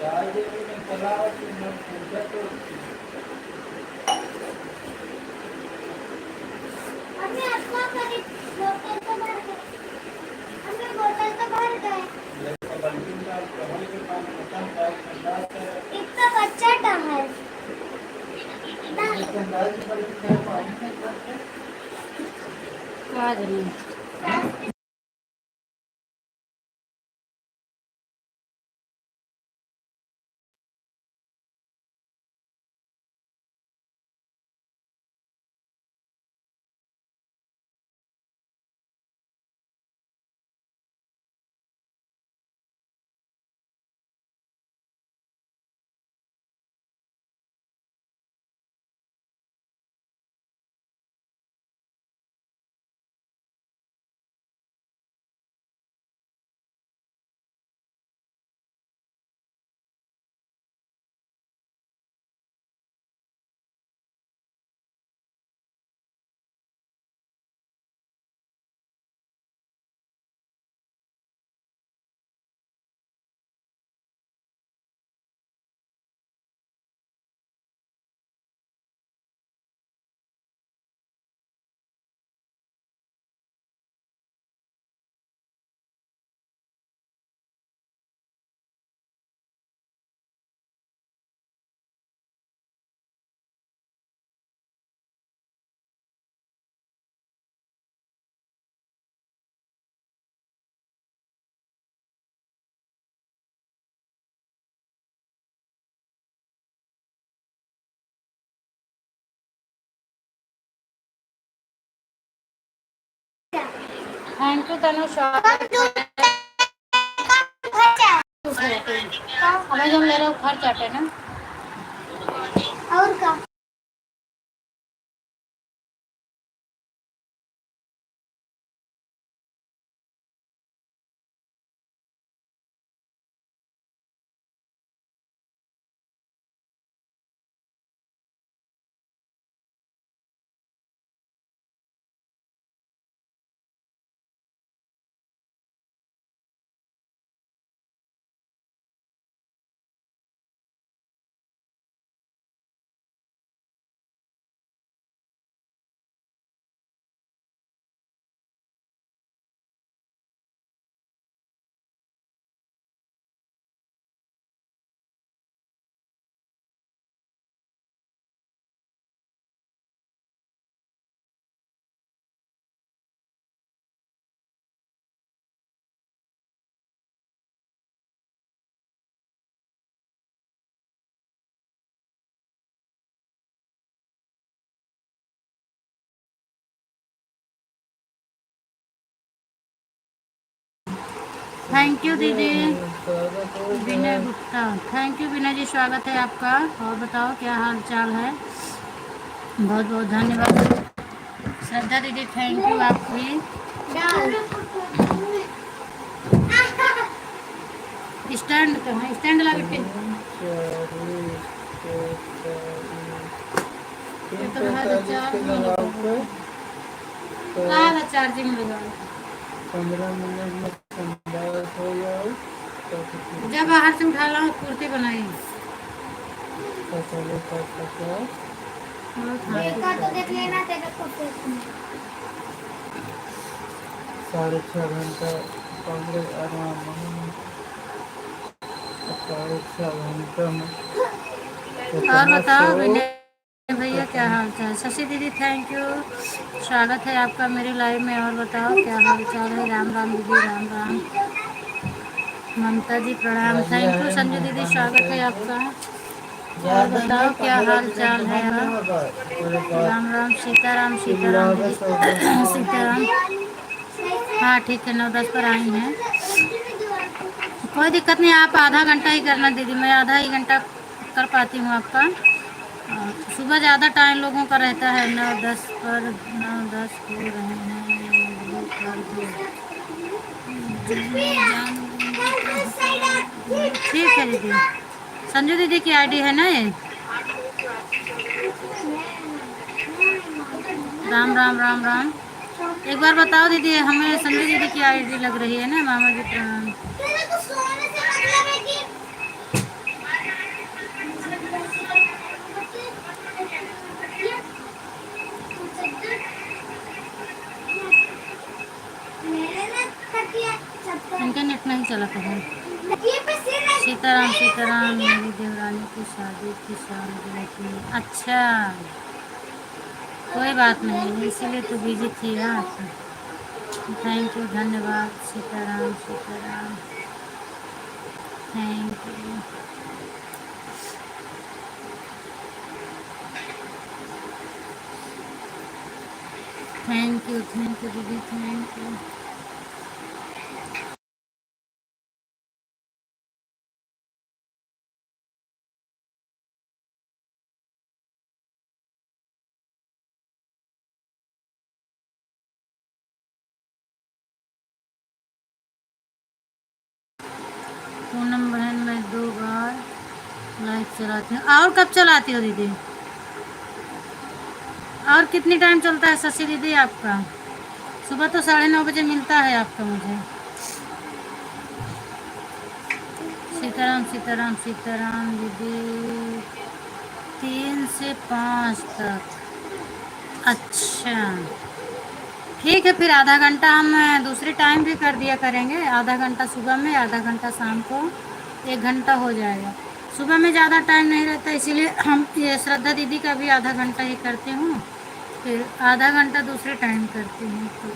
हमने आपको करीब बोतल तो भर गए, हमने बोतल तो भर गए। इतना बच्चा है थैंक यू तनुषा। अमेजोन ले रहे हो घर चाटे ना और का थैंक यू दीदी विनय गुप्ता। थैंक यू विनय जी, स्वागत है आपका। और बताओ क्या हाल चाल है। बहुत बहुत धन्यवाद श्रद्धा दीदी, थैंक यू आपको भी। स्टैंड तो है, स्टैंड लगा के चार्जिंग लगा 15 मिनट में ठंडा हो जाए जब बाहर से उठा ला कुर्ती बनाई तो देख लेना तेरे को 6.5 घंटा कांग्रेस आराम 6.5 घंटा में। और बताओ विनय भैया क्या हाल चाल। शशि दीदी थैंक यू, स्वागत है आपका मेरी लाइव में। और बताओ क्या हाल चाल है। राम राम दीदी, राम राम। ममता जी प्रणाम, थैंक यू। संजू दीदी स्वागत है आपका। और बताओ क्या हाल चाल है। राम राम, सीताराम सीताराम दीदी सीताराम। हाँ ठीक है, 9-10 पर आई हैं, कोई दिक्कत नहीं। आप आधा घंटा ही करना दीदी, मैं आधा ही घंटा कर पाती हूँ आपका। सुबह ज़्यादा टाइम लोगों का रहता है, 9-10 पर 9-10 हो रहे हैं। ठीक है दीदी। संजू दीदी की आईडी है ना ये। राम राम राम राम। एक बार बताओ दीदी, हमें संजू दीदी की आईडी लग रही है ना। मामा जी प्रणाम। सीताराम सीताराम, मेरी देवरानी की शादी की सालगिरह थी। अच्छा, कोई बात नहीं, इसीलिए तो बिजी थी ना। थैंक यू, धन्यवाद। Sitaram Sitaram, thank you. Thank you दीदी, थैंक यू। पूनम बहन, मैं 2 बार लाइव चलाती हूँ। और कब चलाती हो दीदी? और कितनी टाइम चलता है शशि दीदी आपका? सुबह तो 9:30 बजे मिलता है आपका मुझे। सीताराम सीताराम सीताराम दीदी, 3 से 5 तक। अच्छा, ठीक है, फिर आधा घंटा हम दूसरी टाइम भी कर दिया करेंगे। आधा घंटा सुबह में, आधा घंटा शाम को, 1 घंटा हो जाएगा। सुबह में ज़्यादा टाइम नहीं रहता, इसीलिए हम ये श्रद्धा दीदी का भी आधा घंटा ही करती हूँ, फिर आधा घंटा दूसरे टाइम करती हूँ। तो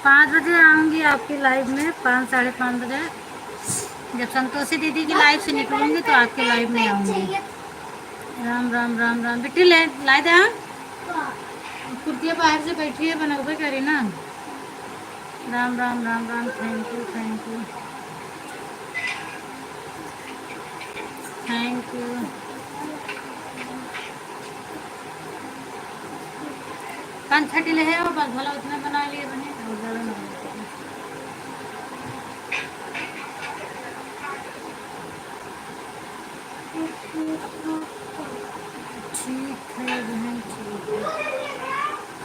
5 बजे आऊँगी आपकी लाइव में, 5, 5:30 बजे। जब संतोषी दीदी की लाइव से निकलूँगी तो आपके लाइव में आऊँगी। राम राम राम राम, बेटी ले ला दे। कुर्तियाँ बाहर से बैठी है, बनोगे करी ना। Ram Ram Ram Ram, thank you thank you thank you. 5 छठी ले है, बस भला उतना बना लिए बने, और ज़्यादा नहीं बनाते। ठीक है बहन,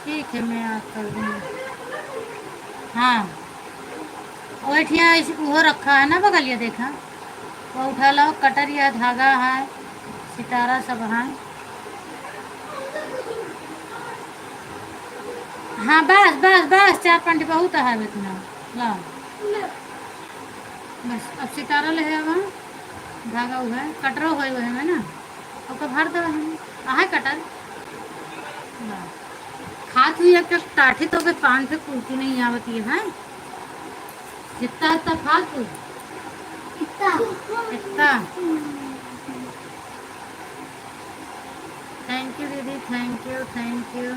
ठीक है, मैं आप कर दूँगी। हाँ, ओठिया वो रखा है ना बगलिया, देखा वो उठा लो। कटर या धागा है, सितारा सब है। हाँ, बस बस बस, 4 5 बहुत है इतना। ला बस, अब सितारा ले है वहाँ, धागा हुआ है, कटरो हुए हुए है ना, ओके भर दो है। आहे कटर ला। खात हुई एक टाठी तो पान पे कुर्ती नहीं आवती है। जितना इतना फालतू इतना। थैंक यू दीदी, thank you thank you.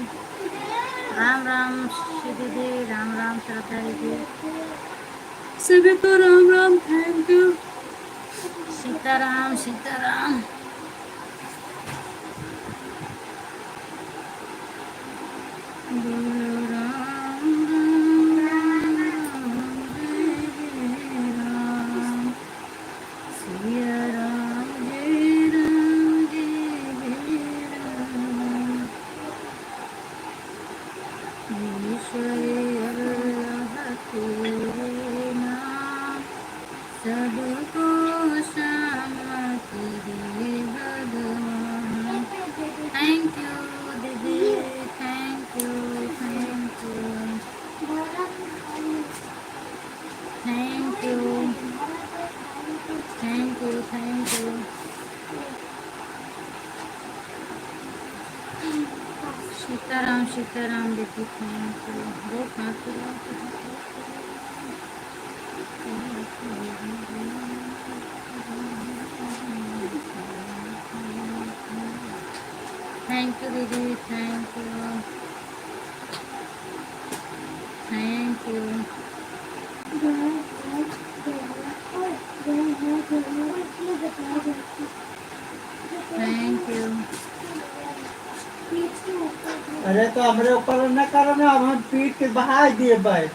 Ram Ram Shri दीदी, राम राम श्रद्धा दीदी, सभी को राम राम, थैंक यू। सीताराम सीताराम। बोलो राम राम राम जय राम, सिया राम जय राम जय राम। ईश्वरी अल्लाह तेरे नाम, सबको शांति दे भगवान। थैंक यू दीदी, thank you thank you thank you thank you thank you. Sitaram Sitaram दीदी, थैंक यू। बहुत हाथ थैंक यू दीदी, thank you thank you thank you. अरे तो हमरे ऊपर न करो ना, अब हम पीट के बहा दिए भाई।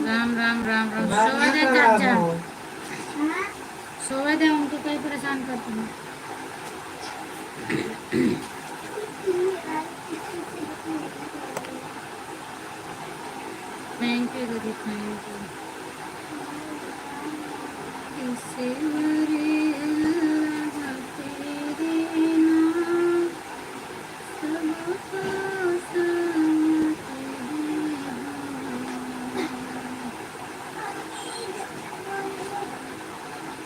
राम राम राम राम। बात सोए न दे करा चाचा, हो। सोए दे, उनको कहीं परेशान करते हैं। थैंक यू दीदी, थैंक यू। इसे मरे अल्लाह तेरे नाम, सबको शांति दे।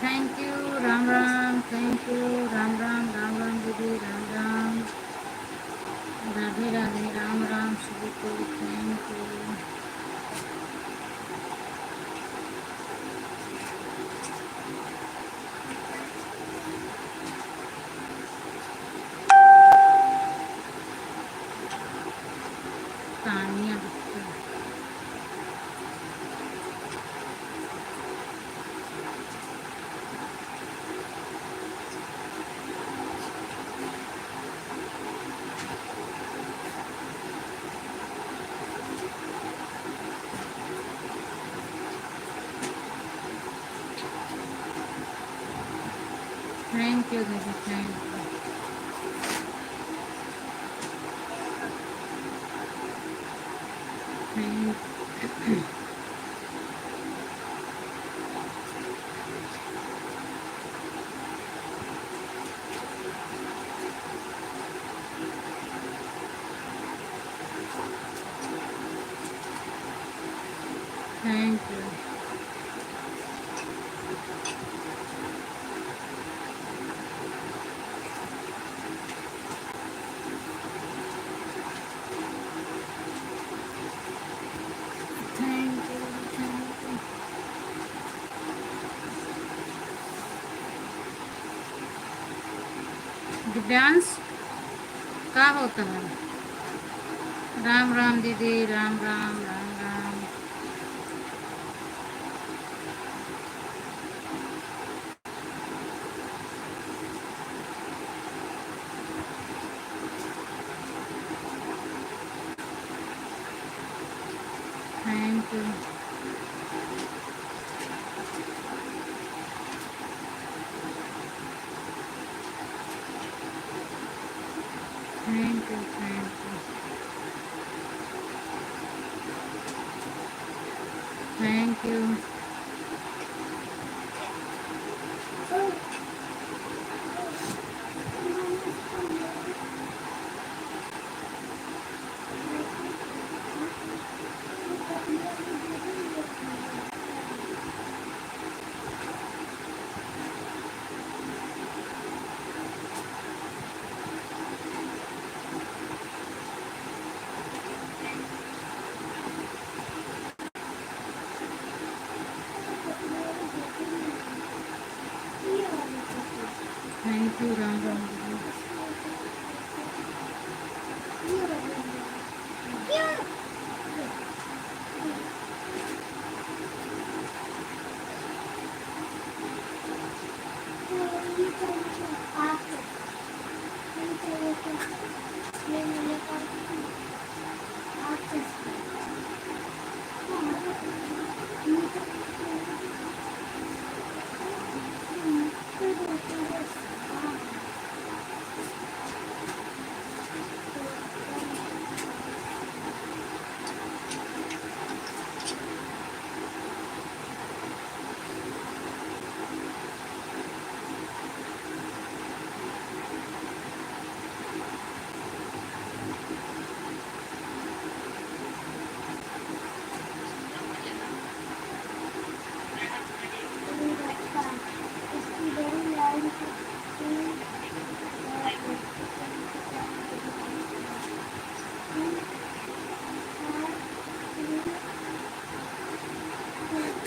Thank you Ram Ram, thank you Ram Ram दीदी, राम राम, राधे राधे, राम राम सभी को, thank you. Tania Gupta, thank you दीदी, thank you, thank, thank you, thank you, thank you. Divyansh क्या होता है? राम राम दीदी, Ram Ram, Ram Ram, thank you, thank you, thank you, thank you, thank you Ram Ram दीदी।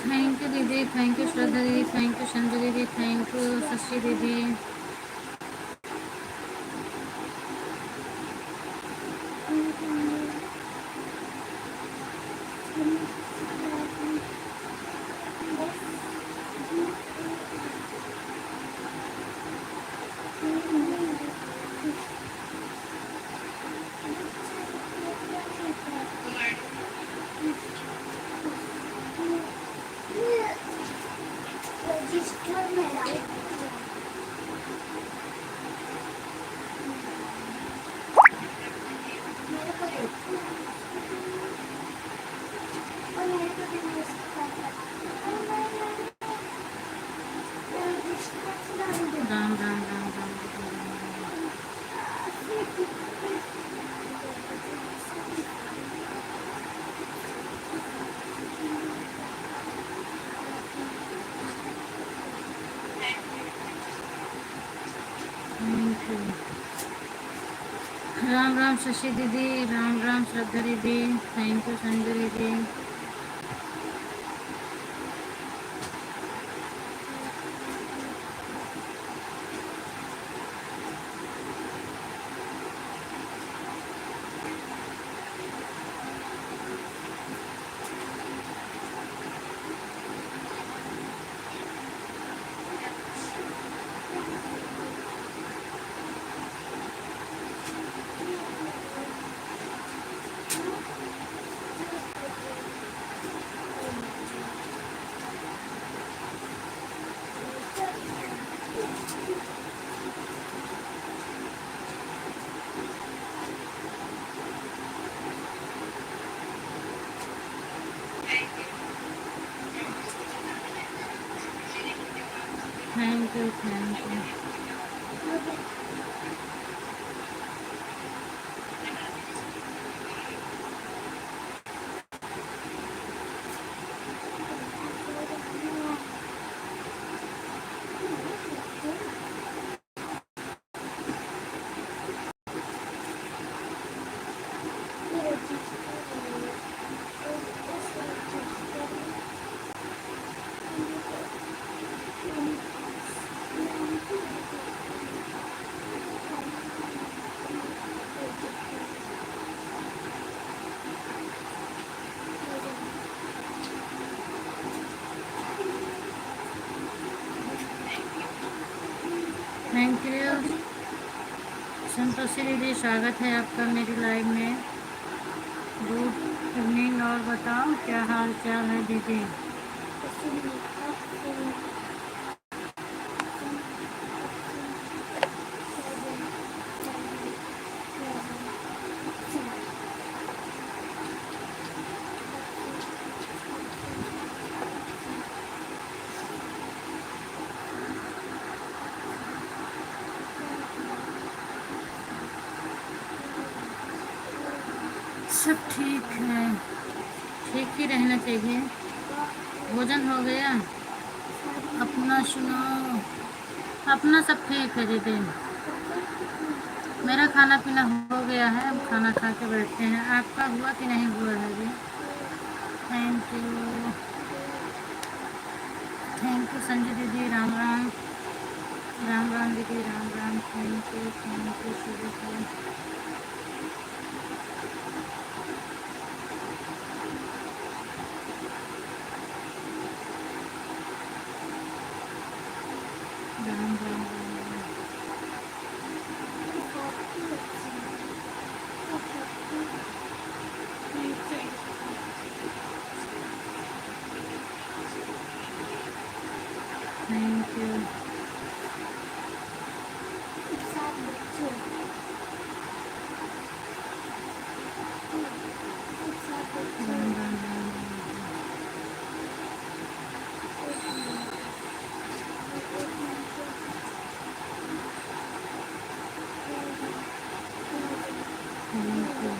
थैंक यू दीदी, थैंक यू श्रद्धा दीदी, थैंक यू संजय दीदी, थैंक यू शशि दीदी। रजिस्टर में राम राम शशि दीदी, राम राम श्रद्धा दीदी, थैंक यू संजू दीदी। Thank you thank you. Thank you Santoshi दीदी, स्वागत है आपका मेरी लाइव में। गुड इवनिंग, और बताओ क्या हाल चाल है दीदी। सब ठीक है, ठीक ही रहना चाहिए। भोजन हो गया? अपना सुनाओ। अपना सब ठीक है दीदी, मेरा खाना पीना हो गया है, हम खाना खा के बैठते हैं। आपका हुआ कि नहीं हुआ है जी? थैंक यू संजय दीदी, राम राम। राम राम दीदी, Ram Ram. Thank you Shubh. Ram Ram thank you. Ram Ram Ram thank you.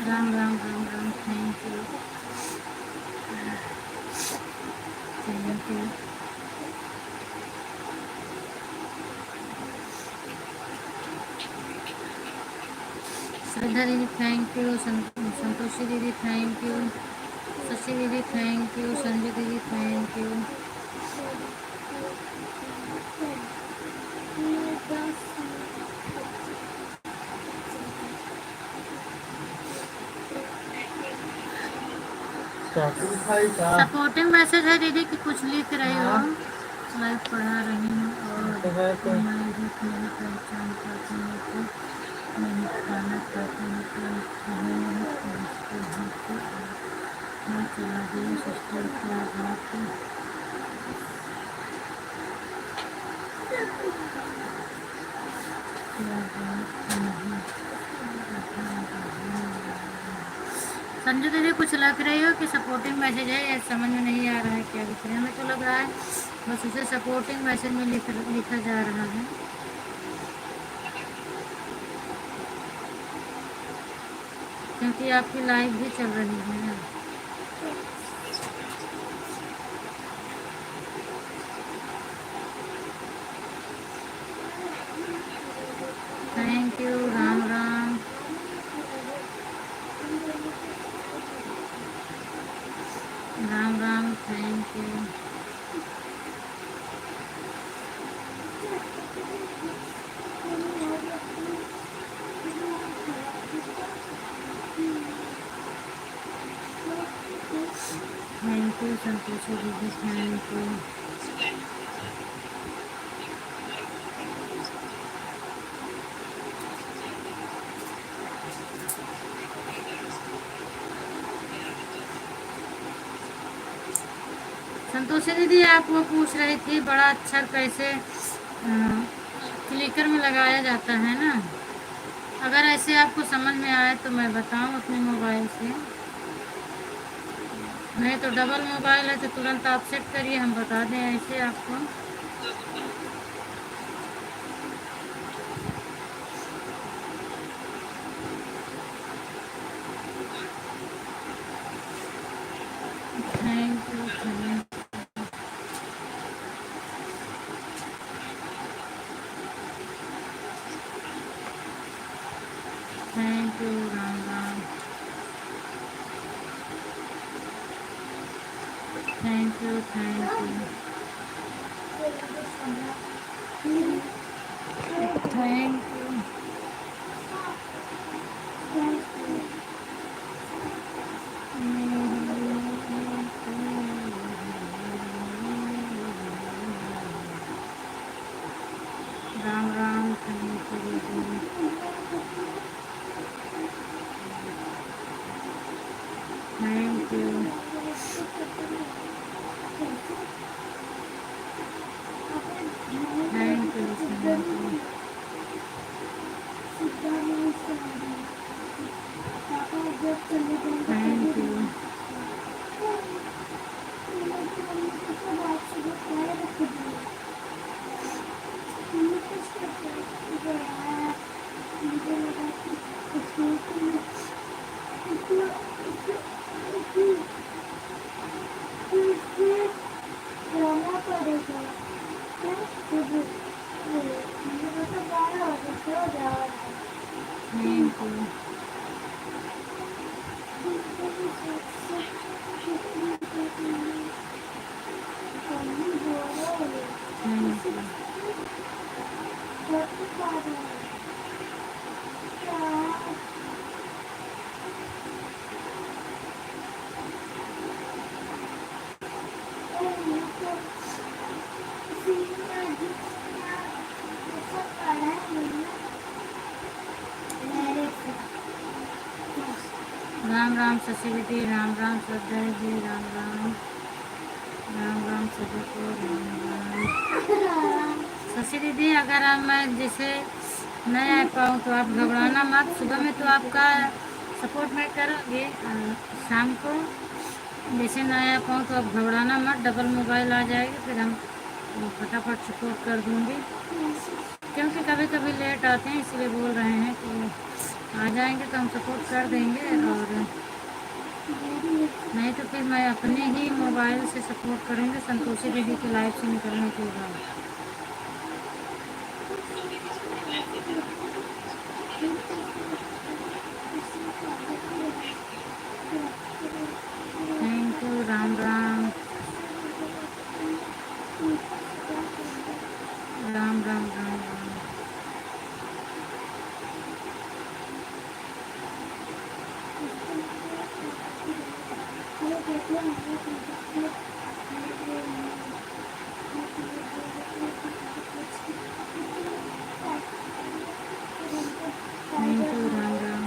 Ram Ram Ram Ram. Thank you thank you. Shraddha दीदी थैंक यू, संतोषी दीदी थैंक यू, शशि दीदी थैंक यू, संजय दीदी थैंक यू। सपोर्टिंग मैसेज है दीदी कि कुछ लिख रही हो? लाइव पढ़ा रही हूँ और मैं भी मेरी पहचान पाती हूँ तो नहीं खाना खाती हूँ तो नहीं पहुँचती हूँ तो मैं चला गई सिस्टर, क्या बात है? क्या बात नहीं। संजू दीदी कुछ लग रही हो कि सपोर्टिंग मैसेज है, या समझ में नहीं आ रहा है क्या लिख रहे हैं? हमें तो लग रहा है बस उसे सपोर्टिंग मैसेज में लिखा जा रहा है। क्योंकि आपकी लाइव भी चल रही है ना। Thank you, Ram Ram. Ram Ram, thank you. Thank you Santoshi दीदी, थैंक यू। संतोषी दीदी, आप वो पूछ रही थी बड़ा अक्षर कैसे क्लिकर में लगाया जाता है ना। अगर ऐसे आपको समझ में आए तो मैं बताऊं अपने मोबाइल से, नहीं तो डबल मोबाइल है तो तुरंत आप सेट करिए, हम बता दें ऐसे आपको। Thank you, thank you, Ram Ram. Thank you, thank you, thank you. Ram Ram, thank you दीदी। Thank you, thank you, thank you. Thank you, thank you, thank you. Ram Ram Shashi दीदी, राम राम श्रद्धा जी, राम राम। राम राम सभी को, राम राम। शशि दीदी, अगर हम मैं जैसे नहीं आ पाऊँ तो आप घबराना मत। सुबह में तो आपका सपोर्ट मैं करूँगी, शाम को जैसे नहीं आ पाऊँ तो आप घबराना मत। डबल मोबाइल आ जाएगी फिर हम फटाफट सपोर्ट कर दूँगी, क्योंकि कभी कभी लेट आते हैं इसलिए बोल रहे हैं कि आ जाएंगे तो हम सपोर्ट कर देंगे, और नहीं तो फिर मैं अपने ही मोबाइल से सपोर्ट करेंगे संतोषी दीदी की लाइव से निकलने के बाद। Thank you, Ram Ram. Ram Ram, Ram Ram. Thank you, Ram Ram.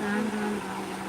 Ram Ram, Ram Ram.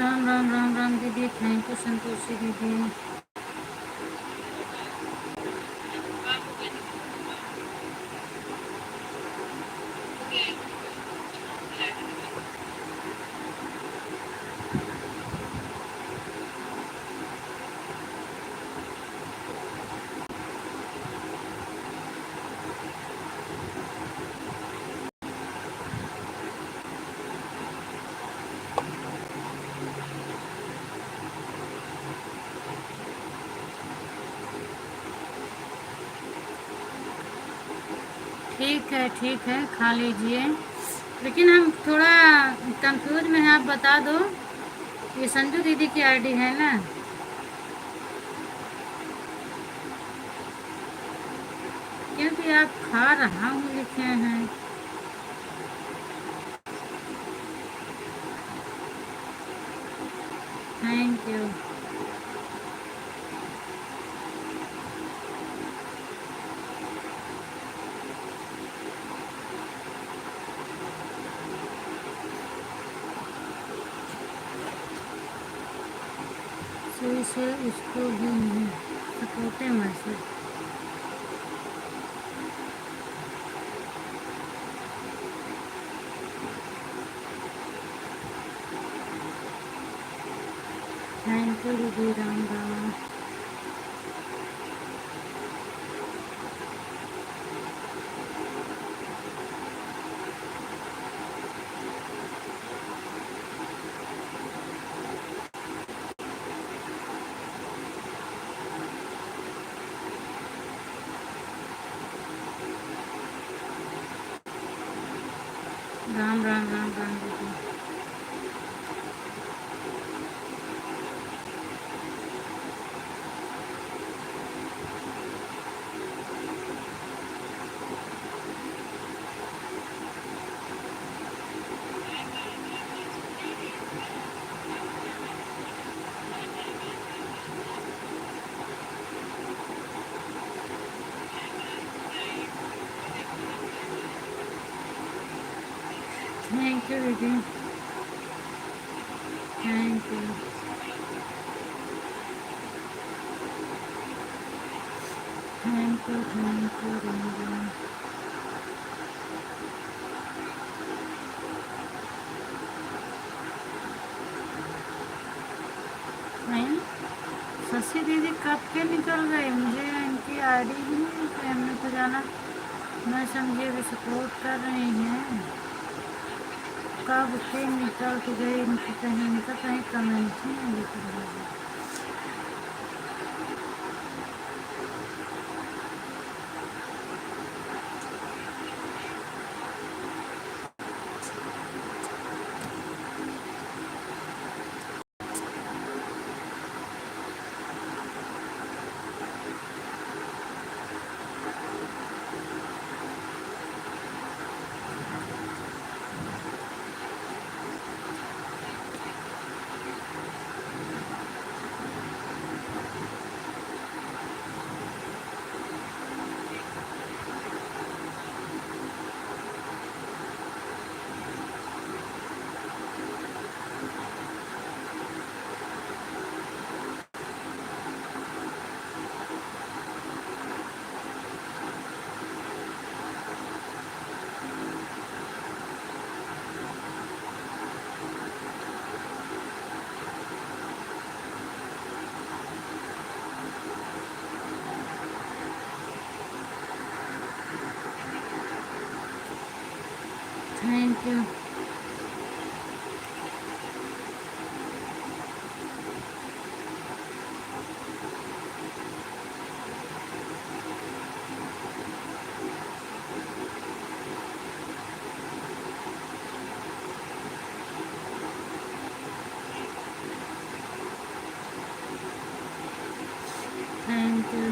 Ram Ram Ram Ram दीदी, थैंक यू संतोषी दीदी। ठीक है, खा लीजिए। लेकिन हम थोड़ा कंफ्यूज में हैं, आप बता दो। ये संजू दीदी की आईडी है ना? क्योंकि आप खा रहा हूँ लिखे हैं। Thank you. सुई से उसको भी नहीं सपोर्टे मैसेज। थैंक यू दीदी, राम राम। राम राम राम राम दीदी। थैंक यू दीदी, thank you. Thank you Ram Ram. नहीं, शशि दीदी कब के निकल गए? मुझे इनकी आईडी भी नहीं हमने तो जाना। मैं समझे भी सपोर्ट कर रही हैं, कब के निकल के गए? इनकी कहीं इनका कहीं कमेंट ही नहीं दिख रहा है। Thank you. Thank you.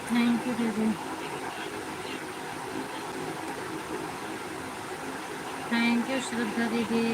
Thank you दीदी, थैंक यू श्रद्धा दीदी।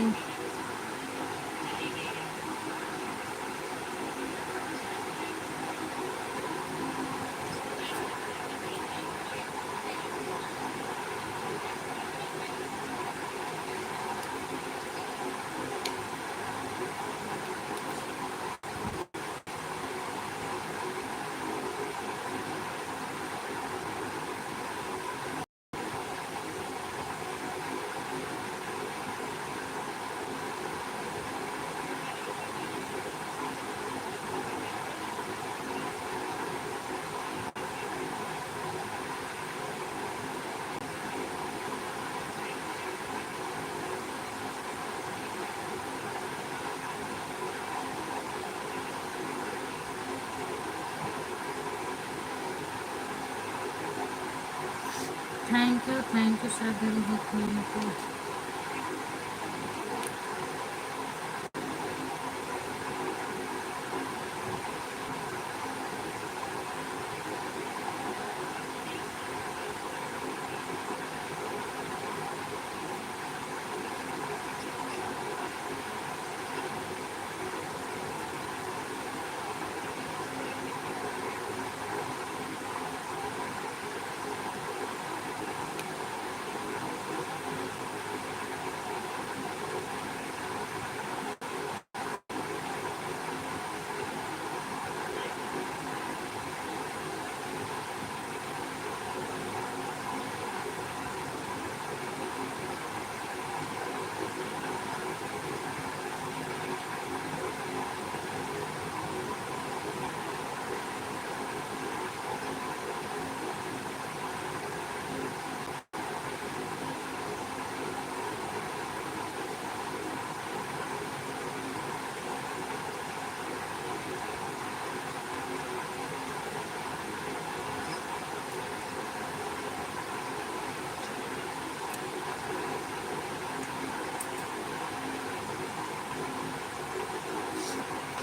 थैंक यू श्रद्धा दीदी, thank you.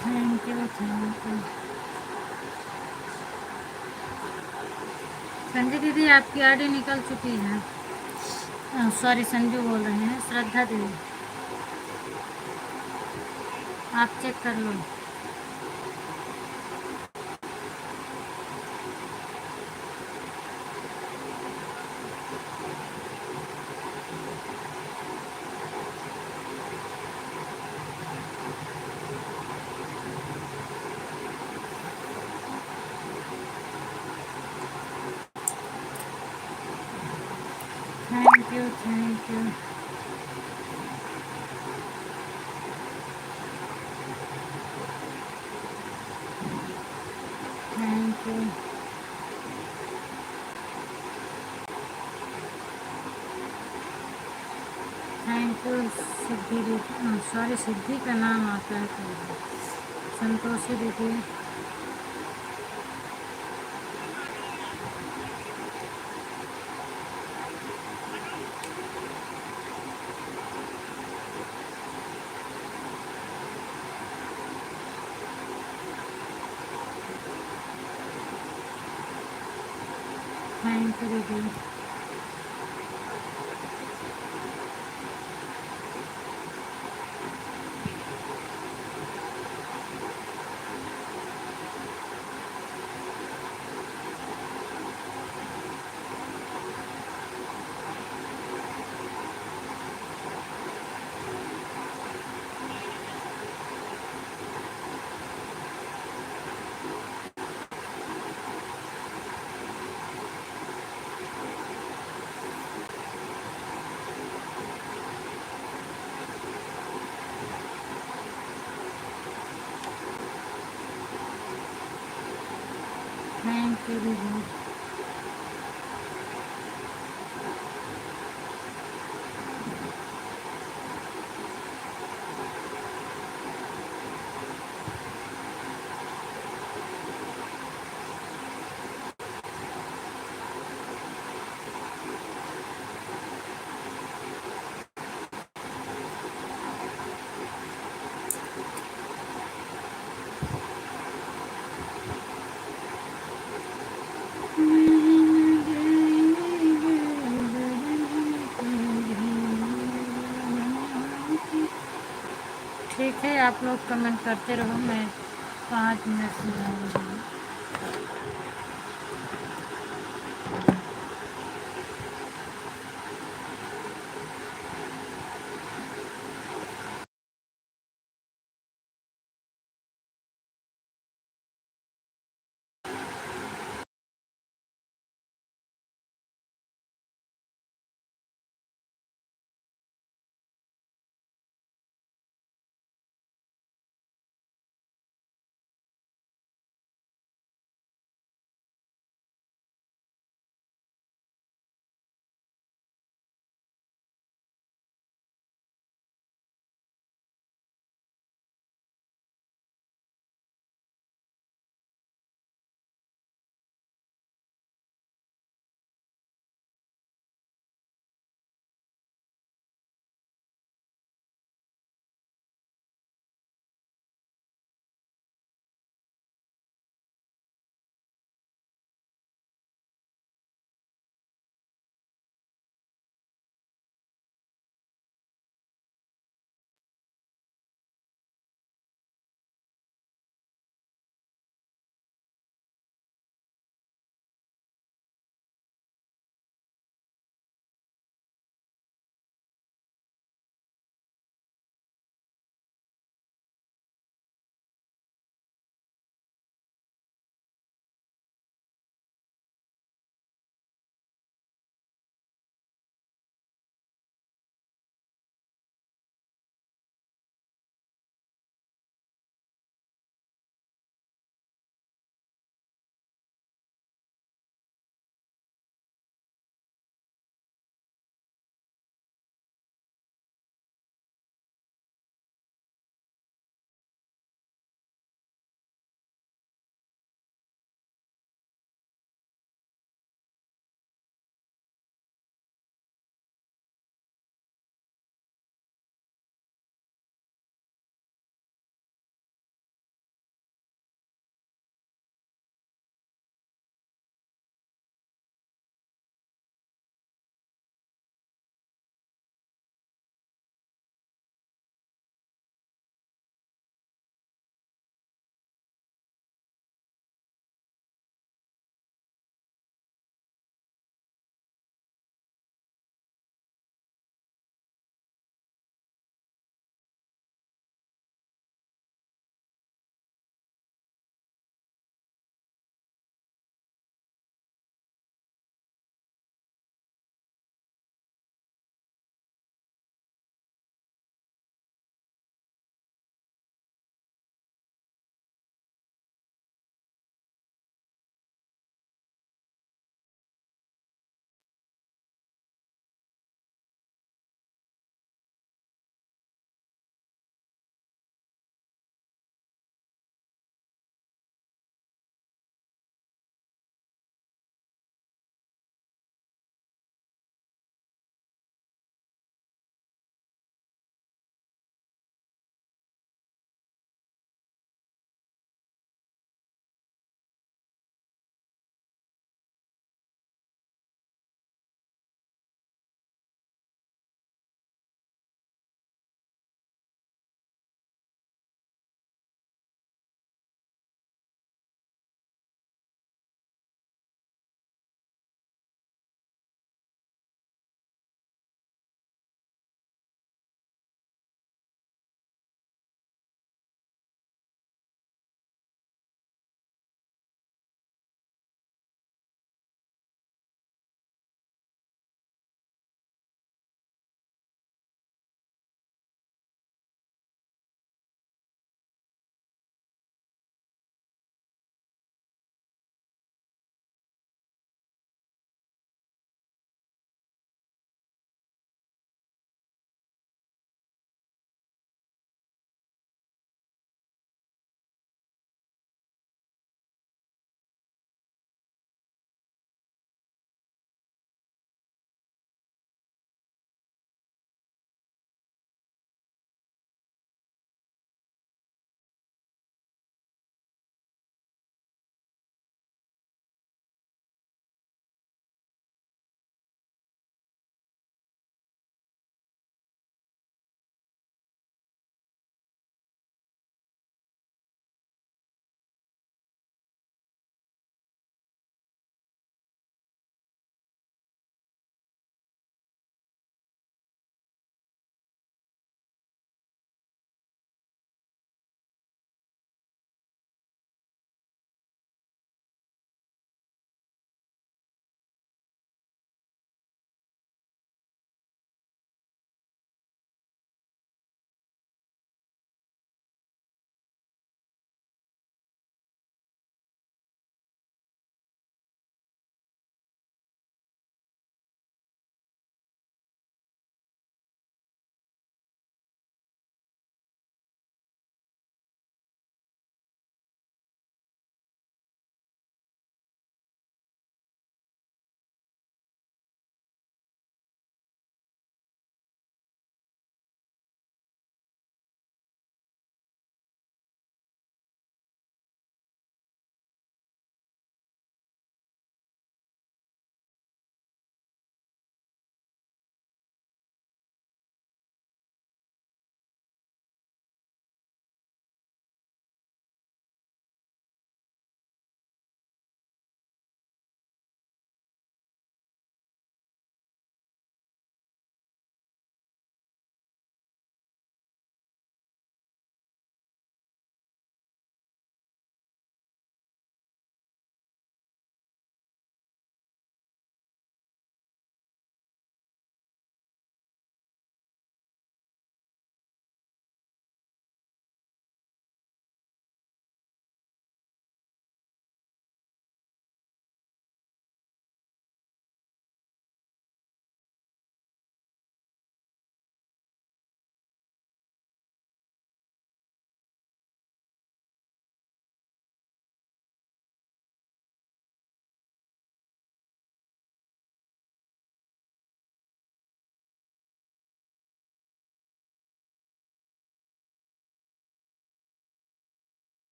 Thank you, thank you. Sanjay दीदी आपकी आईडी निकल चुकी है। सॉरी, संजू बोल रहे हैं, श्रद्धा दीदी आप चेक कर लो। Thank you, thank you. Thank you. Thank you Siddhi दीदी, सॉरी सिद्धि का नाम आता है तो संतोषी दीदी। थैंक यू दीदी। थैंक यू दीदी। थे आप लोग कमेंट करते रहो, मैं 5 मिनट में आऊँगी।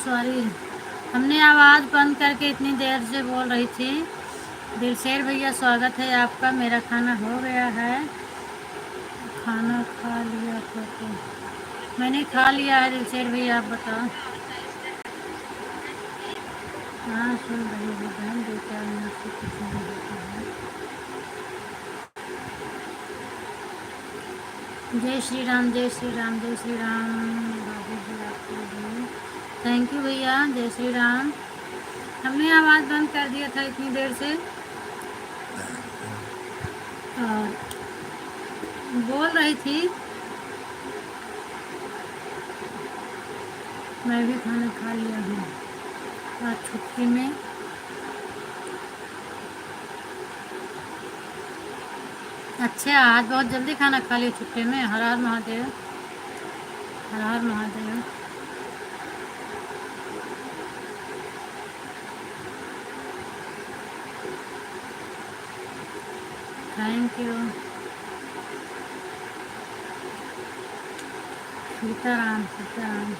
सॉरी, हमने आवाज़ बंद करके इतनी देर से बोल रही थी। दिलशेर भैया स्वागत है आपका। मेरा खाना हो गया है। खाना खा लिया तो मैंने खा लिया है दिलशेर भैया, आप बताओ। हाँ सुन रही हूँ बहन, 2-4 मिनट से कुछ नहीं होता है। जय श्री राम, जय श्री राम, जय श्री राम। बाबू जी आपको भी थैंक यू भैया, जय श्री राम। हमने आवाज़ बंद कर दिया था इतनी देर से और बोल रही थी। मैं भी खाना खा लिया हूँ आज छुट्टी में। अच्छा, आज बहुत जल्दी खाना खा लिया छुट्टी में। हर हर महादेव, हर हर महादेव। Thank you. सीताराम, सीताराम।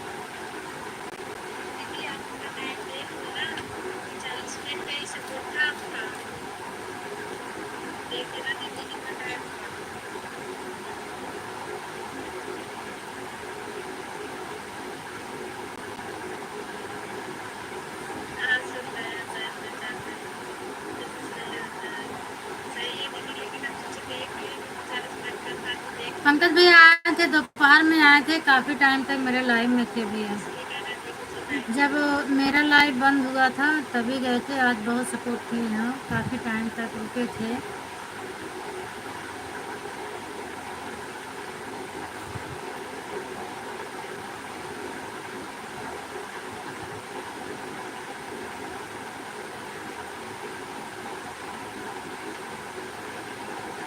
पंकज भैया आए थे, दोपहर में आए थे, काफ़ी टाइम तक मेरे लाइव में थे भैया। जब मेरा लाइव बंद हुआ था तभी गए थे। आज बहुत सपोर्ट किए हैं, काफ़ी टाइम तक रुके थे।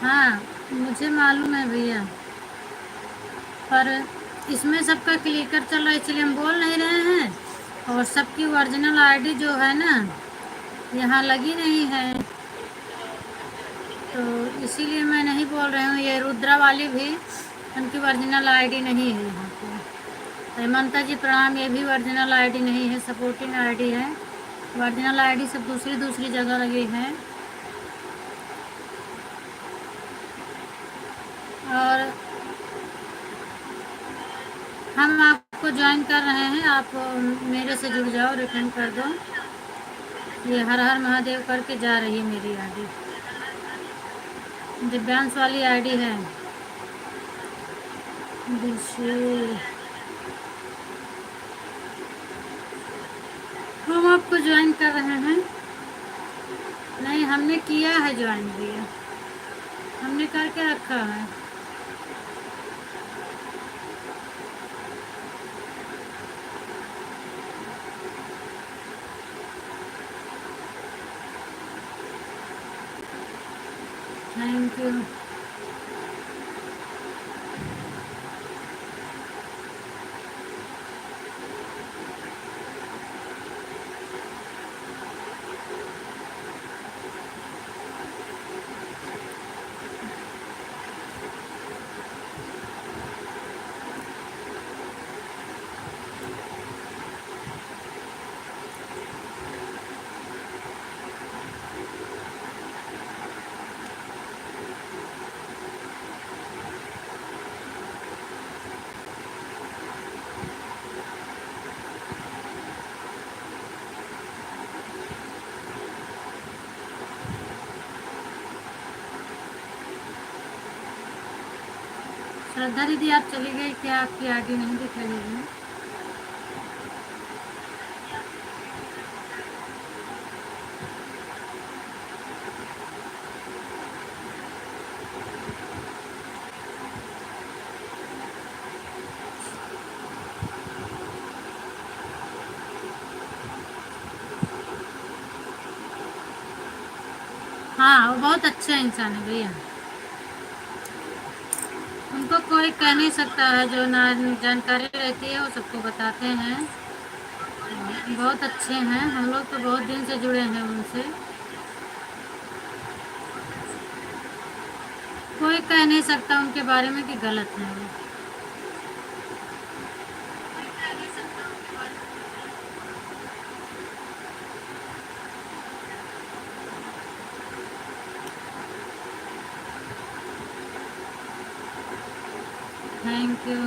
हाँ मुझे मालूम है भैया, पर इसमें सबका क्लिकर चल रहा है इसलिए हम बोल नहीं रहे हैं। और सबकी ओरिजिनल आईडी जो है ना यहाँ लगी नहीं है, तो इसीलिए मैं नहीं बोल रही हूँ। ये रुद्रा वाली भी उनकी ओरिजिनल आईडी नहीं है यहाँ पे। हेमंता जी प्रणाम, ये भी ओरिजिनल आईडी नहीं है, सपोर्टिंग आईडी है। ओरिजिनल आईडी सब दूसरी दूसरी जगह लगी है। और हम आपको ज्वाइन कर रहे हैं, आप मेरे से जुड़ जाओ, रिटर्न कर दो। ये हर हर महादेव करके जा रही है मेरी आईडी, दिव्यांश वाली आईडी है। हम आपको ज्वाइन कर रहे हैं। नहीं हमने किया है ज्वाइन भैया, हमने करके रखा है। Thank you. श्रद्धा दीदी आप चली गई क्या? आपकी आईडी नहीं दिख रही है। हाँ वो बहुत अच्छा इंसान है भैया, उनको कोई कह नहीं सकता है। जो ना जानकारी रहती है वो सबको बताते हैं। बहुत अच्छे हैं, हम लोग तो बहुत दिन से जुड़े हैं उनसे। कोई कह नहीं सकता उनके बारे में कि गलत है वो। Thank you.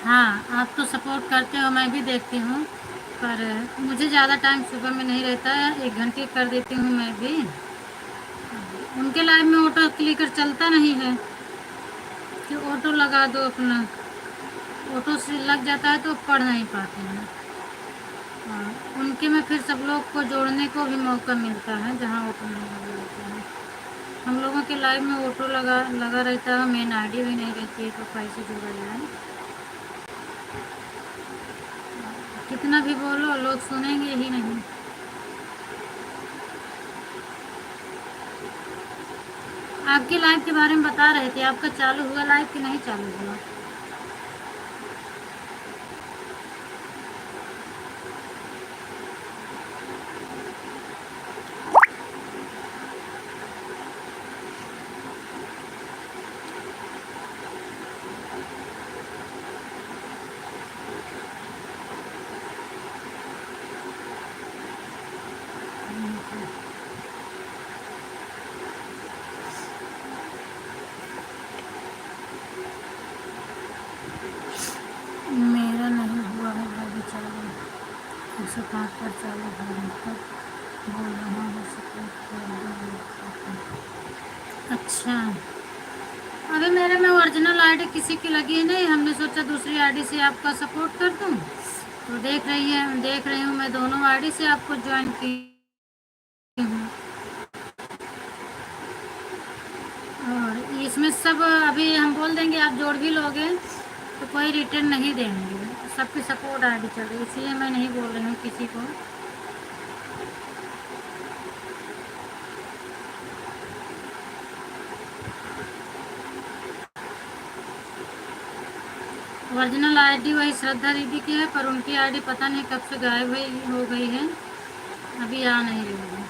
हाँ, आप तो सपोर्ट करते हो, मैं भी देखती हूँ, पर मुझे ज़्यादा टाइम सुबह में नहीं रहता है, 1 घंटे कर देती हूँ मैं भी। उनके लाइव में ऑटो क्लिकर चलता नहीं है कि ऑटो लगा दो अपना, ऑटो से लग जाता है तो पढ़ नहीं पाते हैं। उनके में फिर सब लोग को जोड़ने को भी मौका मिलता है जहाँ ऑटो नहीं लगा रहता है। हम लोगों के लाइव में ऑटो लगा लगा रहता है, मेन आईडी भी नहीं रहती है, तो कैसे जोड़ा जाए? कितना भी बोलो लोग सुनेंगे ही नहीं। आपकी लाइव के बारे में बता रहे थे, आपका चालू हुआ लाइव कि नहीं चालू हुआ? मेरा नहीं हुआ है भाभी चालू, 105 पर चालू है, तब बोल रहा हूँ सपोर्ट कर दो। अच्छा, अभी मेरे में ओरिजिनल आईडी किसी की लगी है नहीं, हमने सोचा दूसरी आईडी से आपका सपोर्ट कर दूँ, तो देख रही हूँ मैं दोनों आईडी से आपको ज्वाइन की हूँ। और इसमें सब अभी हम बोल देंगे, आप जोड़ भी लोगे तो कोई रिटर्न नहीं देंगे, सबकी सपोर्ट आईडी चल रही है, इसलिए मैं नहीं बोल रही हूँ किसी को। ओरिजिनल आईडी वही श्रद्धा दीदी की है, पर उनकी आईडी पता नहीं कब से गायब हो गई है, अभी आ नहीं रही है,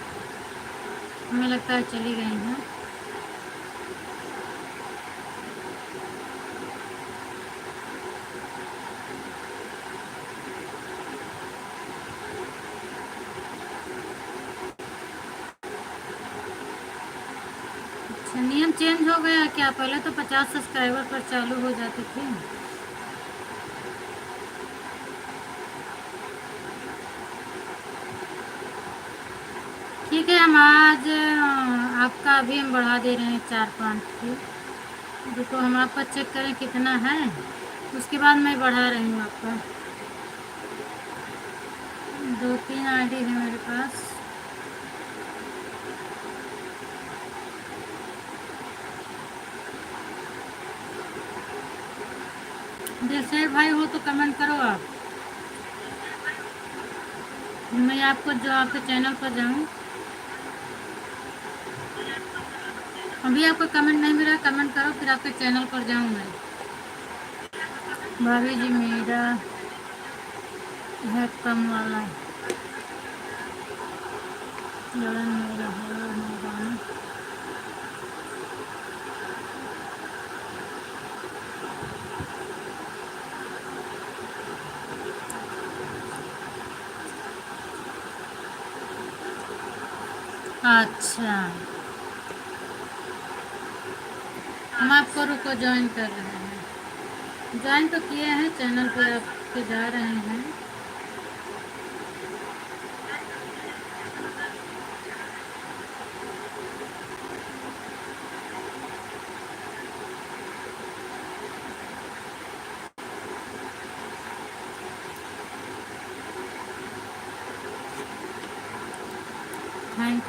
हमें लगता है चली गई हैं। अच्छा, नियम चेंज हो गया क्या? पहले तो 50 सब्सक्राइबर पर चालू हो जाती थी। ठीक है, हम आज आपका अभी हम बढ़ा दे रहे हैं 4-5 की, देखो हम आपका चेक करें कितना है, उसके बाद मैं बढ़ा रही हूँ आपका। 2-3 आईडी है मेरे पास। जैसे भाई हो तो कमेंट करो आप, मैं आपको जो आपके चैनल पर जाऊँ। अभी आपको कमेंट नहीं मिला, कमेंट करो फिर आपके चैनल पर जाऊँ मैं। भाभी जी मेरा है कम वाला, लड़न मेरा है मैदान। अच्छा, हम आपको रुको ज्वाइन कर रहे हैं, ज्वाइन तो किए हैं, चैनल पर आपके जा रहे हैं। थैंक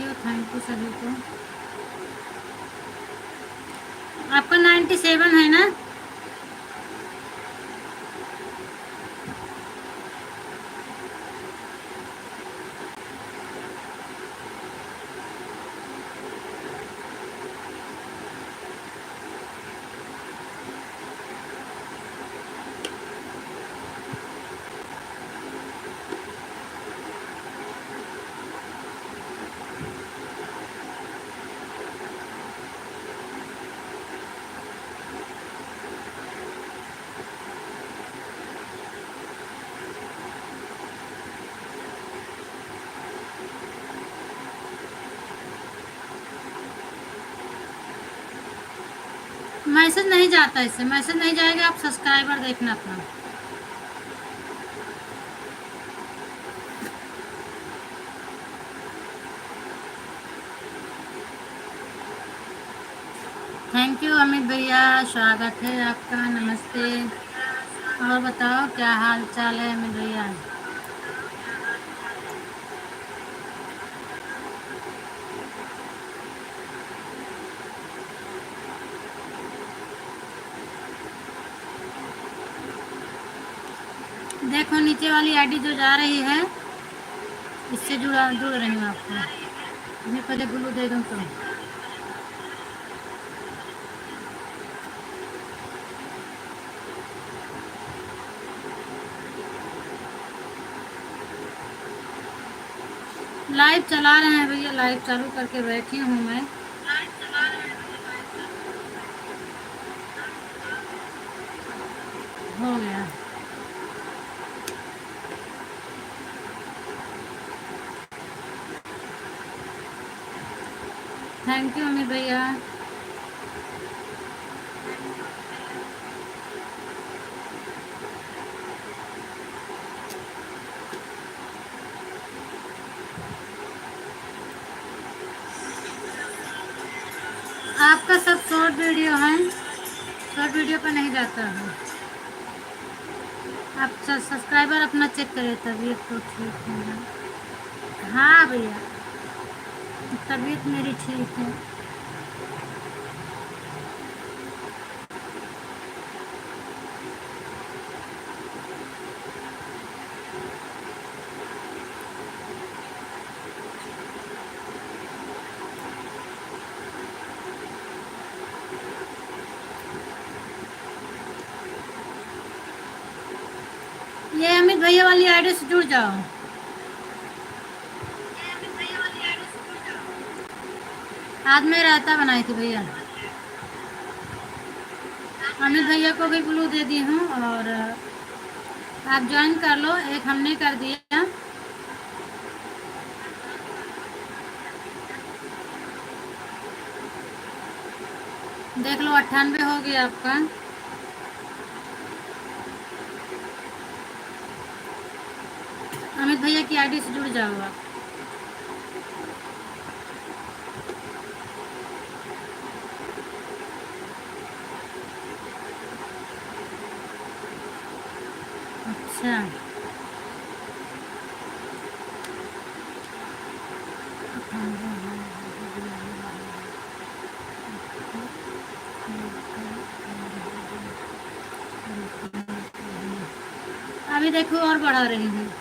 यू सभी को। आपका 97 है ना? मैसेज नहीं जाता, इससे मैसेज नहीं जाएगा। आप सब्सक्राइबर देखना अपना। थैंक यू अमित भैया, स्वागत है आपका, नमस्ते। और बताओ क्या हाल चाल है अमित भैया? देखो नीचे वाली आईडी जो जा रही है, इससे जुड़ रही हूँ आपको। मैं पहले ग्लू दे दूँ तो। लाइव चला रहे हैं भैया, लाइव चालू करके बैठी हूँ मैं। हो गया। थैंक यू अमित भैया। आपका सब शॉर्ट वीडियो है, शॉर्ट वीडियो पर नहीं जाता है। आप सब्सक्राइबर अपना चेक करें, तबीयत तो ठीक है ना? हाँ भैया, तबीयत मेरी ठीक है। ये अमित भैया वाली आईडी से जुड़ जाओ। आज मैं रायता बनाई थी भैया। अमित भैया को भी ब्लू दे दी हूँ, और आप ज्वाइन कर लो। एक हमने कर दिया। देख लो 98 हो गया आपका। अमित भैया की आईडी से जुड़ जाओ आप। अच्छा, अभी देखो और बढ़ा रही हूँ।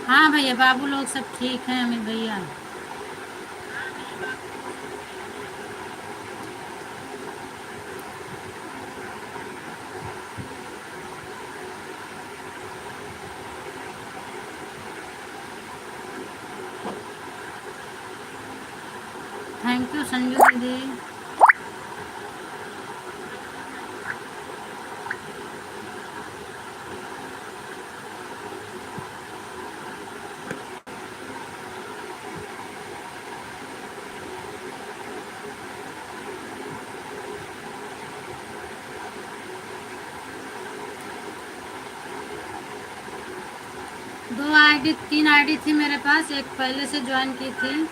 हाँ भैया, बाबू लोग सब ठीक हैं अमित भैया। थैंक यू संजू दीदी। दो आईडी, 3 आईडी थी मेरे पास। एक पहले से ज्वाइन की थी,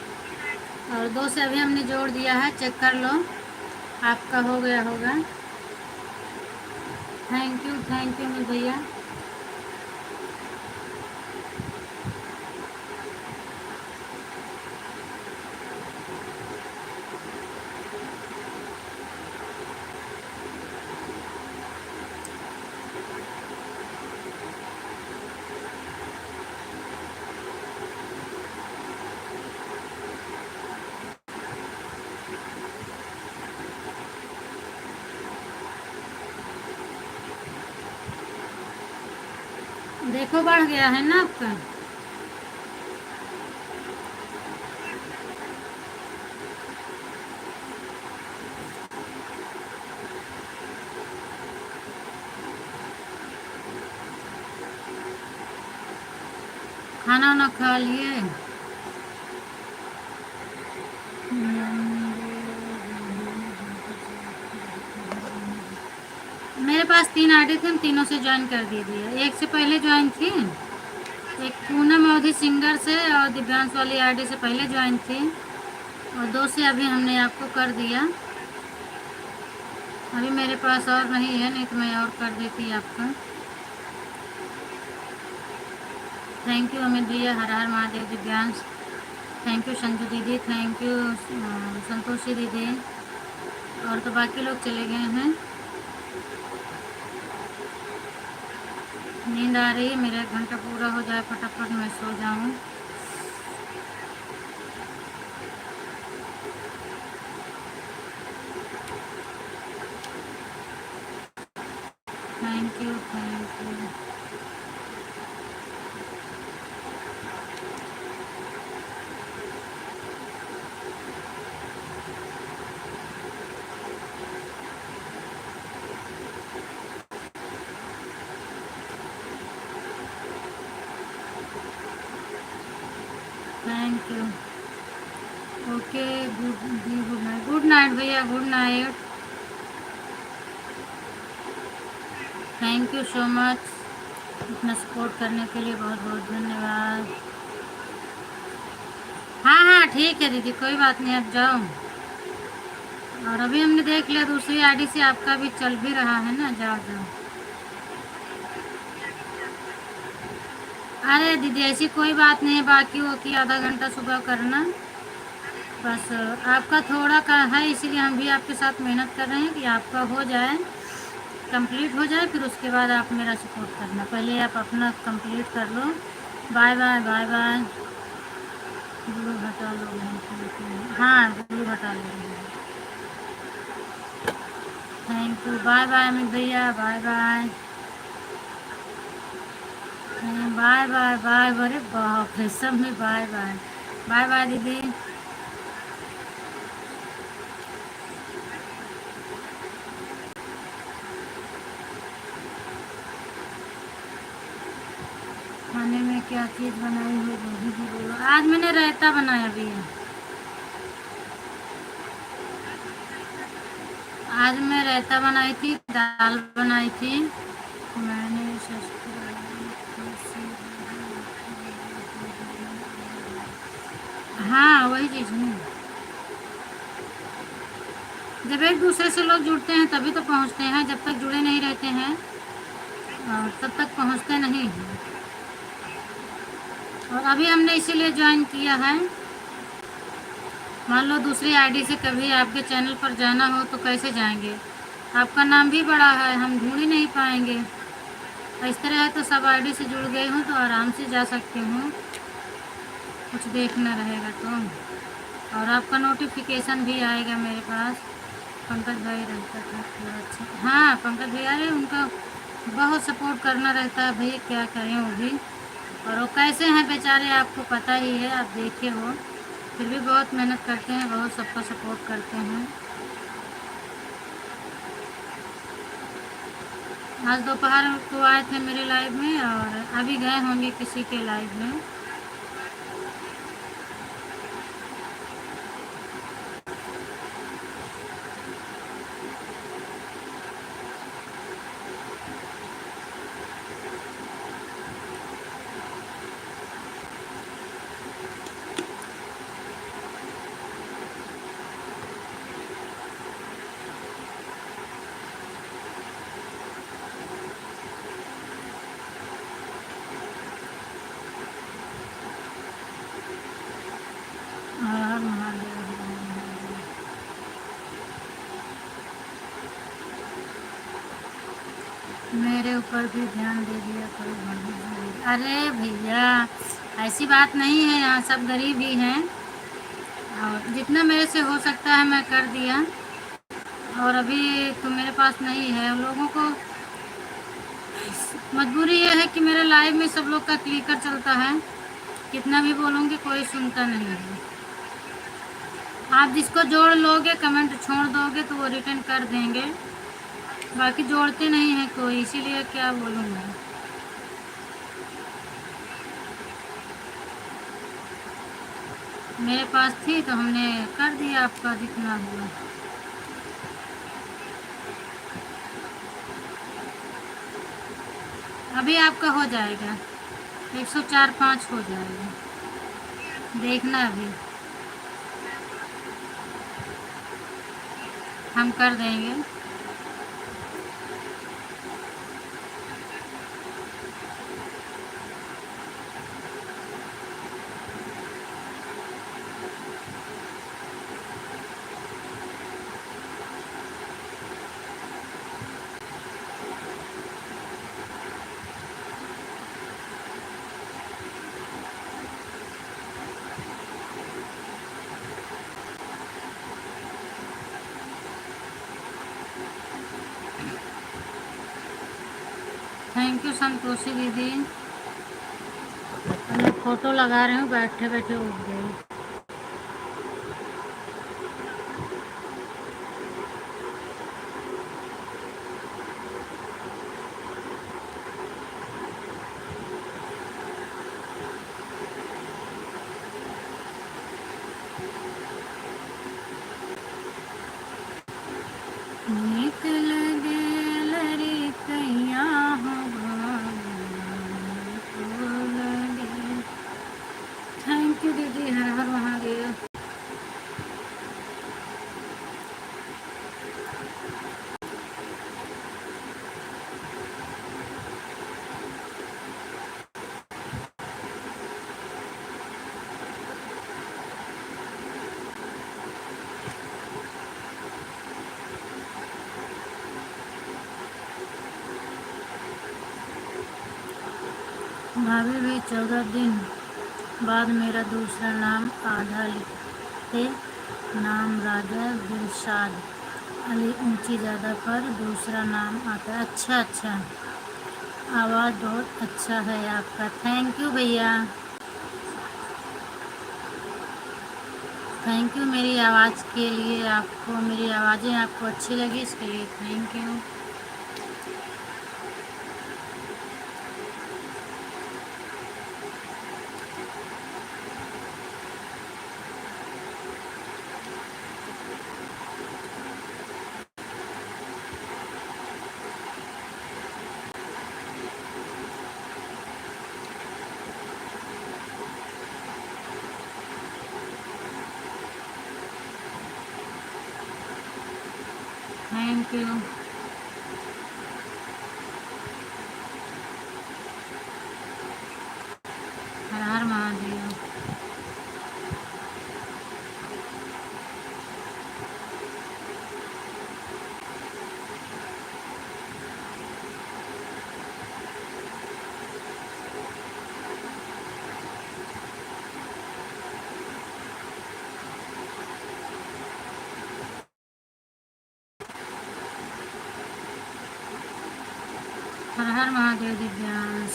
और 2 से अभी हमने जोड़ दिया है। चेक कर लो, आपका हो गया होगा। थैंक यू अमित भैया। देखो बढ़ गया है ना आपका। खाना वाना खा लिए? मेरे पास 3 आईडी थे, हम तीनों से ज्वाइन कर दिए। एक से पहले ज्वाइन थी, एक पूनम अवधि सिंगर से और दिव्यांश वाली आईडी से पहले ज्वाइन थी, और 2 से अभी हमने आपको कर दिया। अभी मेरे पास और नहीं है, नहीं तो मैं और कर देती आपका। थैंक यू अमित भैया, हर हर महादेव। दिव्यांश थैंक यू, संजू दीदी थैंक यू, संतोषी दीदी, और तो बाकी लोग चले गए हैं। नींद आ रही है, मेरा 1 घंटा पूरा हो जाए फटाफट, मैं सो जाऊं। Thank you thank you. Thank you. Okay, good night. Good night भैया, good night. Thank you so much, इतना सपोर्ट करने के लिए बहुत बहुत धन्यवाद। हाँ हाँ ठीक है दीदी, कोई बात नहीं, आप जाओ। और अभी हमने देख लिया दूसरी आईडी से आपका भी चल भी रहा है ना, जाओ जाओ। अरे दीदी ऐसी कोई बात नहीं है, बाकी हो कि आधा घंटा सुबह करना, बस आपका थोड़ा का है, इसीलिए हम भी आपके साथ मेहनत कर रहे हैं कि आपका हो जाए, कंप्लीट हो जाए, फिर उसके बाद आप मेरा सपोर्ट करना। पहले आप अपना कंप्लीट कर लो। Bye bye bye bye. Blue हटा लो, हाँ ब्लू हटा लो। Thank you, bye bye Amit भैया, bye bye bye bye bye. अरे बाप रे, सब में बाय बाय बाय बाय दीदी। खाने में क्या चीज़ बनाई हो वो भी बोलो। आज मैंने रायता बनाया भी है। आज मैं रायता बनाई थी, दाल बनाई थी मैंने। हाँ वही चीज़ नहीं, जब एक दूसरे से लोग जुड़ते हैं तभी तो पहुंचते हैं, जब तक जुड़े नहीं रहते हैं तब तक पहुंचते नहीं हैं। और अभी हमने इसीलिए ज्वाइन किया है। मान लो दूसरी आईडी से कभी आपके चैनल पर जाना हो तो कैसे जाएंगे, आपका नाम भी बड़ा है, हम ढूंढ ही नहीं पाएंगे। इस तरह है तो सब आईडी से जुड़ गई हूँ तो आराम से जा सकती हूँ, कुछ देखना रहेगा तो। और आपका नोटिफिकेशन भी आएगा मेरे पास। पंकज भाई रहता था थोड़ा अच्छा, हाँ पंकज भैया, अरे उनका बहुत सपोर्ट करना रहता है भैया, क्या करें वो भी। और वो कैसे हैं बेचारे आपको पता ही है, आप देखे हो, फिर भी बहुत मेहनत करते हैं, बहुत सबका सपोर्ट करते हैं। आज दोपहर को आए थे मेरे लाइव में, और अभी गए होंगे किसी के लाइव में। हर हर महादेव। मेरे ऊपर भी ध्यान दे दिया करो भाभी। अरे भैया ऐसी बात नहीं है, यहाँ सब गरीब ही हैं, और जितना मेरे से हो सकता है मैं कर दिया। और अभी तो मेरे पास नहीं है, लोगों को मजबूरी ये है कि मेरे लाइव में सब लोग का क्लिकर चलता है, कितना भी बोलूँगी कोई सुनता नहीं है। आप जिसको जोड़ लोगे, कमेंट छोड़ दोगे तो वो रिटर्न कर देंगे, बाकी जोड़ते नहीं हैं कोई, इसीलिए क्या बोलूँ मैं। मेरे पास थी तो हमने कर दिया आपका जितना हुआ। अभी आपका हो जाएगा, 104-5 हो जाएगा, देखना अभी हम कर देंगे। थैंक यू संतोषी दीदी। मैं फ़ोटो लगा रही हूँ, बैठे बैठे उठ गई। निकल गेल रे कैया हो भाग। थैंक यू दीदी, हर हर महादेव। भाभी भी 14 दिन बाद मेरा दूसरा नाम आधा लिखते, नाम राजा दिलशाद अली ऊंची ज़्यादा पर दूसरा नाम आता है। अच्छा अच्छा, आवाज़ बहुत अच्छा है आपका, थैंक यू भैया, थैंक यू मेरी आवाज़ के लिए। आपको मेरी आवाज़ें आपको अच्छी लगी, इसके लिए thank you. Thank you. Har Har Mahadev. Har Har Mahadev Divyansh.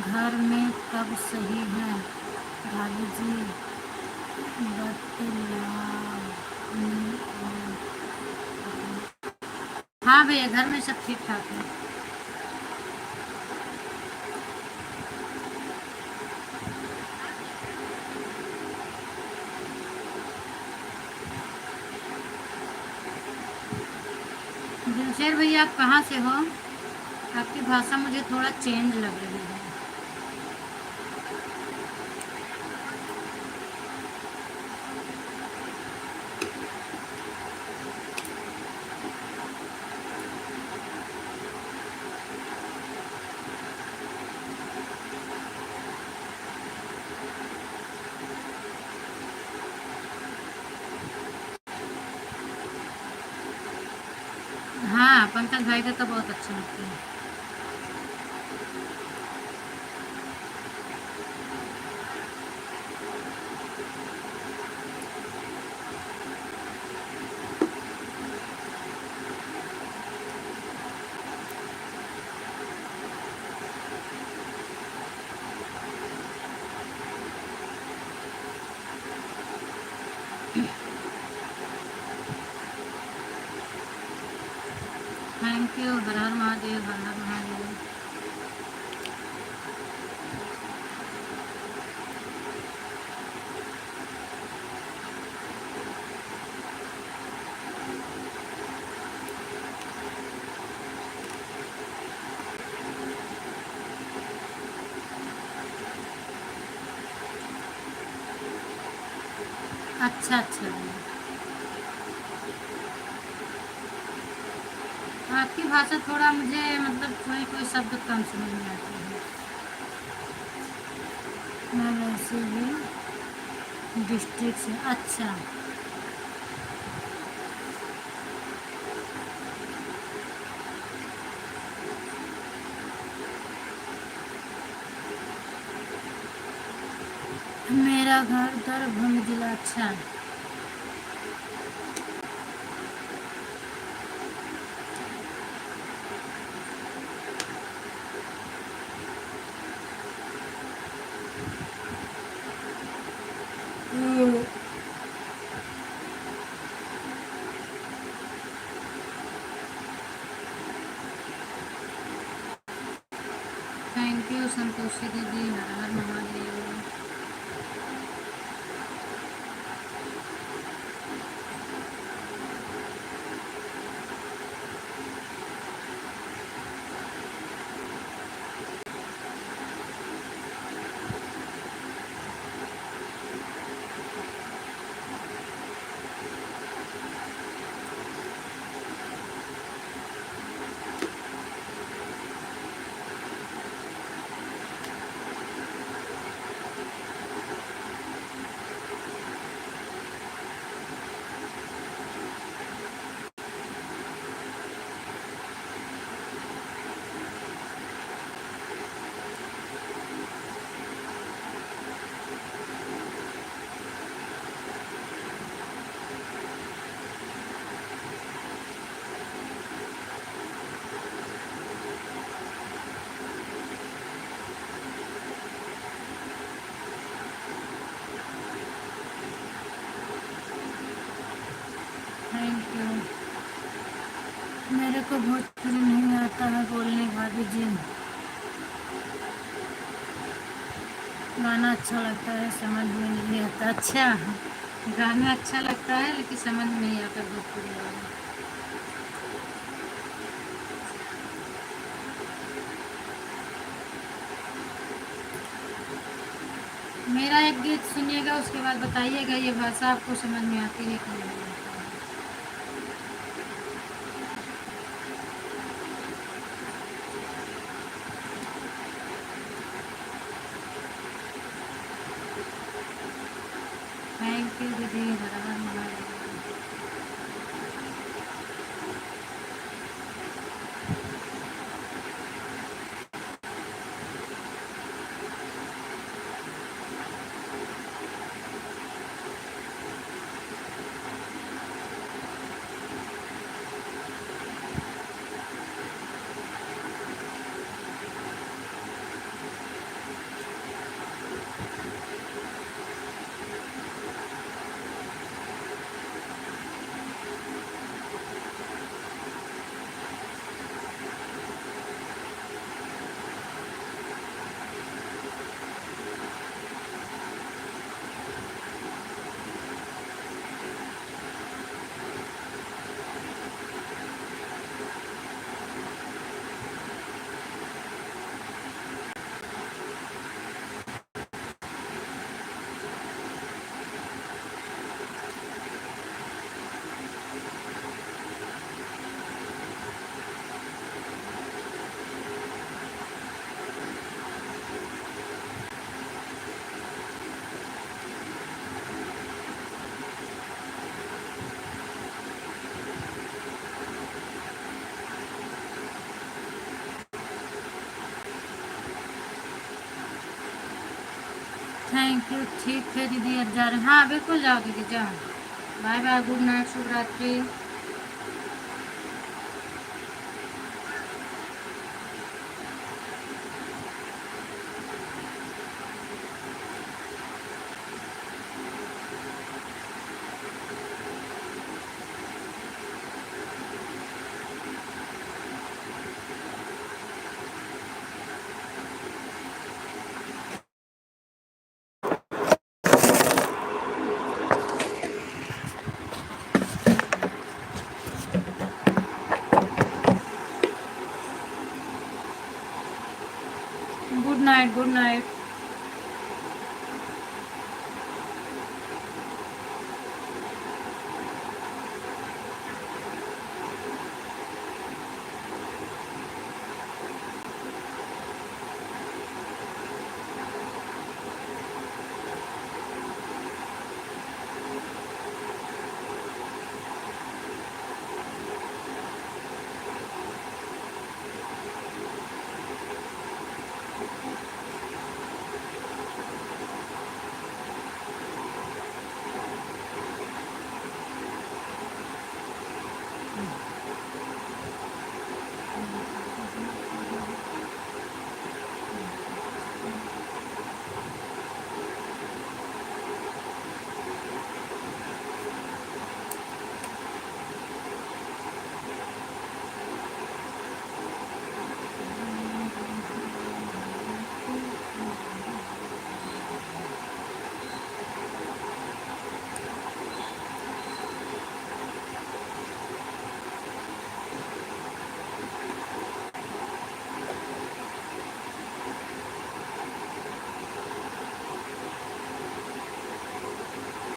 घर में कब सही है भाभी जी, बतलाओ। हाँ भैया, घर में सब ठीक ठाक है। दिलशेर भैया, आप कहाँ से हो? आपकी भाषा मुझे थोड़ा चेंज लग रही है। हाँ, पंकज भाई का तो बहुत अच्छा लगता है। Thank you. हर हर महादेव, हर हर महादेव। अच्छा अच्छा। आपकी भाषा थोड़ा मुझे मतलब कोई कोई शब्द कम समझ में आते हैं। मैं वैसे भी डिस्ट्रिक्ट से। अच्छा। मेरा घर दरभंग जिला। अच्छा। थैंक यू संतोषी दीदी, हर हर महादेव। Thank you. मेरे को भोजपुरी नहीं आता है बोलने, भाभी जी। गाना अच्छा लगता है, समझ में नहीं आता। अच्छा, गाना अच्छा लगता है लेकिन समझ में नहीं आता भोजपुरी वाला। मेरा एक गीत सुनिएगा, उसके बाद बताइएगा ये भाषा आपको समझ में आती है कि नहीं। थैंक यू दीदी, हर हर महादेव। Thank you. ठीक है दीदी, अब जा रहे हैं। हाँ बिल्कुल जाओ दीदी, जाओ। बाय बाय, गुड नाइट, शुभ रात्रि। Good night, good night.